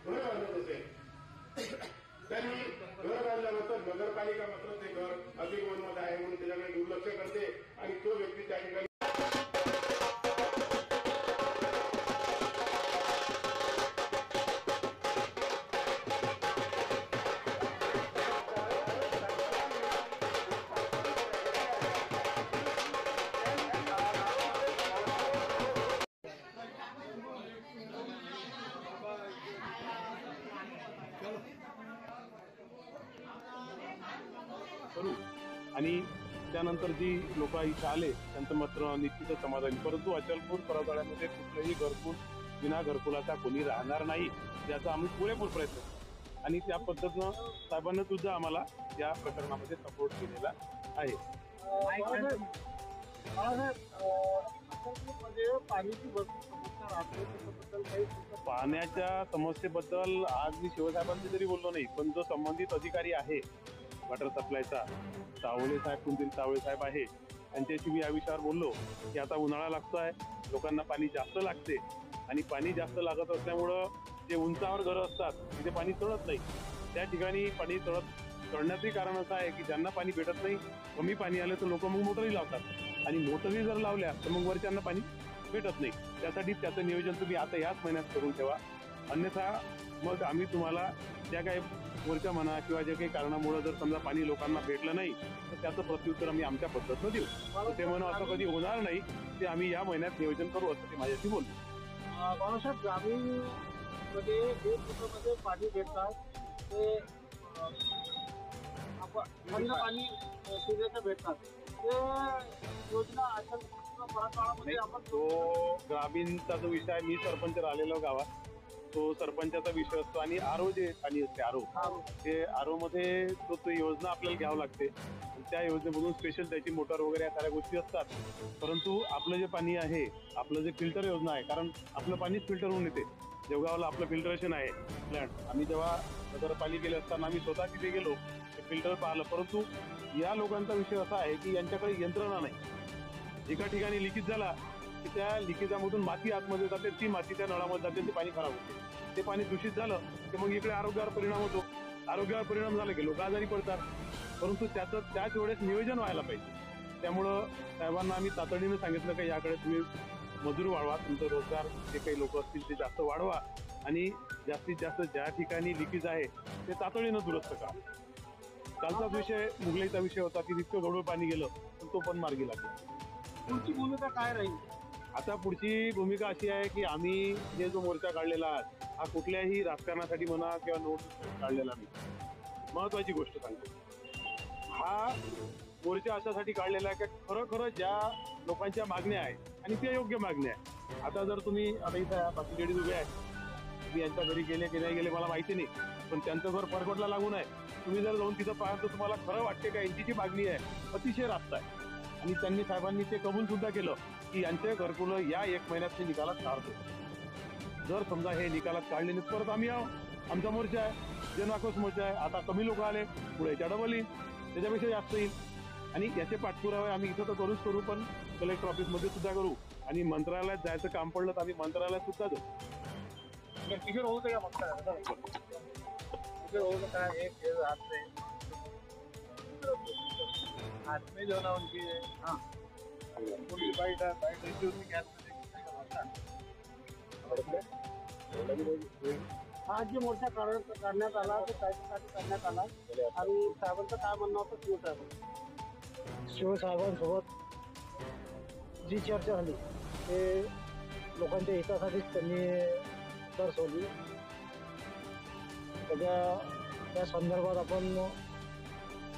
घर बांधत असेल, त्यांनी घर बांधल्यानंतर नगरपालिका मात्र ते घर अतिक्रमणामध्ये आहे म्हणून त्याच्याकडे दुर्लक्ष करते आणि तो व्यक्ती त्या ठिकाणी आणि त्यानंतर जी लोक इथे आले त्यांचं मात्र निश्चितच समाधानी. परंतु अचलपूर परतवाड्यामध्ये कुठलंही घरकुल विना घरकुलाचा कोणी राहणार नाही याचा आम्ही पुरेपूर प्रयत्न करू आणि त्या पद्धतीनं साहेबांना सुद्धा आम्हाला या प्रकरणामध्ये सपोर्ट केलेला आहे. पाण्याच्या समस्येबद्दल आज मी शिवसाहेबांनी जरी बोललो नाही, पण जो संबंधित अधिकारी आहे वॉटर सप्लायचा सावळे साहेब, कुंतील सावळे साहेब आहे, त्यांच्याशी मी या विषयावर बोललो की आता उन्हाळा लागतो आहे, लोकांना पाणी जास्त लागते आणि पाणी जास्त लागत असल्यामुळं जे उंचावर घरं असतात तिथे पाणी चढत नाही. त्या ठिकाणी पाणी चढण्याचंही कारण असं आहे की ज्यांना पाणी भेटत नाही, कमी पाणी आलं तर लोक मग मोटरही लावतात आणि मोटरही जर लावल्या तर मग वरच्यांना पाणी भेटत नाही. त्यासाठी त्याचं नियोजन तुम्ही आता याच महिन्यात करून ठेवा, अन्यथा मग आम्ही तुम्हाला ज्या काही वरच्या म्हणा किंवा जे काही कारणामुळे जर समजा पाणी लोकांना भेटलं नाही तर त्याचं प्रत्युत्तर आम्ही आमच्या पद्धतीनं देऊ. ते म्हणून असं कधी होणार नाही, ते आम्ही या महिन्यात नियोजन करू असं ते माझ्याशी बोलतो. बाळासाहेब, ग्रामीणमध्ये एक मध्ये पाणी भेटतात ते थंड पाणी पिण्याचं भेटतात, ते योजना अशा परतवाडामध्ये आपण तो ग्रामीणचा जो विषय आहे, मी सरपंच राहिलेलो गावात, तो सरपंचाचा विषय असतो आणि आरो जे पाणी असते आरो, ते आरो मध्ये तो योजना आपल्याला घ्यावं लागते. त्या योजनेमधून स्पेशल त्याची मोटर वगैरे या साऱ्या गोष्टी असतात. परंतु आपलं जे पाणी आहे, आपलं जे फिल्टर योजना आहे, कारण आपलं पाणीच फिल्टर होऊन येते. देवगावला आपलं फिल्टरेशन आहे प्लॅन्ट. आम्ही जेव्हा नगरपालिकेला असताना आम्ही स्वतः तिथे गेलो, ते फिल्टर पाहिलं. परंतु या लोकांचा विषय असा आहे की यांच्याकडे यंत्रणा नाही. एका ठिकाणी लिकेज झाला की त्या लिकेजामधून माती आतमध्ये जाते, ती माती त्या नळामध्ये जाते, ते पाणी खराब होते. ते पाणी दूषित झालं की मग इकडे आरोग्यावर परिणाम होतो. आरोग्यावर परिणाम झाला की लोक आजारी पडतात. परंतु त्याच वेळेस नियोजन व्हायला पाहिजे. त्यामुळं साहेबांना आम्ही तातडीने सांगितलं की याकडे तुम्ही मजूर वाढवा, तुमचं रोजगार जे काही लोक असतील ते जास्त वाढवा आणि जास्तीत जास्त ज्या ठिकाणी लिकेज आहे ते तातडीनं दुरुस्त करा. कालचाच विषय मुगलईचा विषय होता की इतकं गढूळ पाणी गेलं पण तो पण मार्गी लागला. पुढची भूमिका काय राहील? आता पुढची भूमिका अशी आहे की आम्ही जो मोर्चा काढलेला आहे हा कुठल्याही राजकारणासाठी म्हणा किंवा नोटीस काढलेला नाही. महत्वाची गोष्ट सांगतो, हा मोर्चा अशासाठी काढलेला आहे की खरं ज्या लोकांच्या मागण्या आहेत आणि त्या योग्य मागण्या आहेत. आता जर तुम्ही आता इथं बाकी लेडीज उभे आहेत, मी यांच्या घरी गेले की नाही गेले मला माहिती नाही, पण त्यांचं घर परकोटला लागून आहे. तुम्ही जर जाऊन तिथं पाहा तर तुम्हाला खरं वाटते का यांची जी मागणी आहे अतिशय रास्त आहे. आणि त्यांनी साहेबांनी ते कबूल सुद्धा केलं की यांचे घरकुलं या 1 महिन्यात ते निकालात काढतो. जर समजा हे निकालात काढले नाही परत आम्ही आमचा मोर्चा आहे, जनआक्रोश मोर्चा आहे. आता कमी लोक आले, पुढे याच्या डबल येईल, त्याच्यापेक्षा जास्त येईल. आणि याचे पाठपुरावे आम्ही इथं तर करूच करू, पण कलेक्टर ऑफिसमध्ये सुद्धा करू आणि मंत्रालयात जायचं काम पडलं तर आम्ही मंत्रालयात सुद्धा जाऊ. किशोर होतं का मग किशोर होतं का एक हाथ में जो ना उनकी पूरी बाइट इश्यू में गैस आज जो मोर्चा काढण्यात आला तो त्याच्यासाठी करण्यात आला आणि साहेबांचं काय म्हणणं होतं शिवसाहेबांसोबत जी चर्चा झाली ते लोकांच्या हितासाठीच त्यांनी दर्शवली. त्या संदर्भात आपण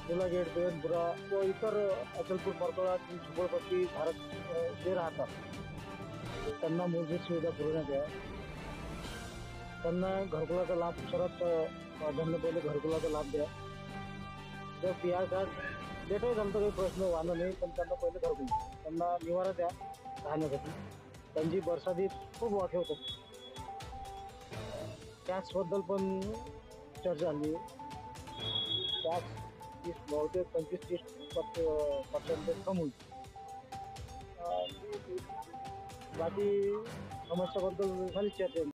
जुलागेट, बेनपुरा व इतर अचलपूर परतवाडा झोपडपट्टी भारत जे राहतात त्यांना मूलभूत सुविधा पुरवण्यात याव्या. त्यांना घरकुलाचा लाभ सर्वात प्राधान्य पहिले घरकुलाचा लाभ द्या. जर पी आर कार्ड देतही झालं काही प्रश्न वाहनं नाही, पण त्यांना पहिले घरकुल त्यांना निवारा द्या राहण्यासाठी. त्यांची बरसातीत खूप वाटे होतात. टॅक्सबद्दल पण चर्चा झाली. टॅक्स बहुतेक 25-30% कमी होईल. बाकी समस्याबद्दल झाली चर्चा.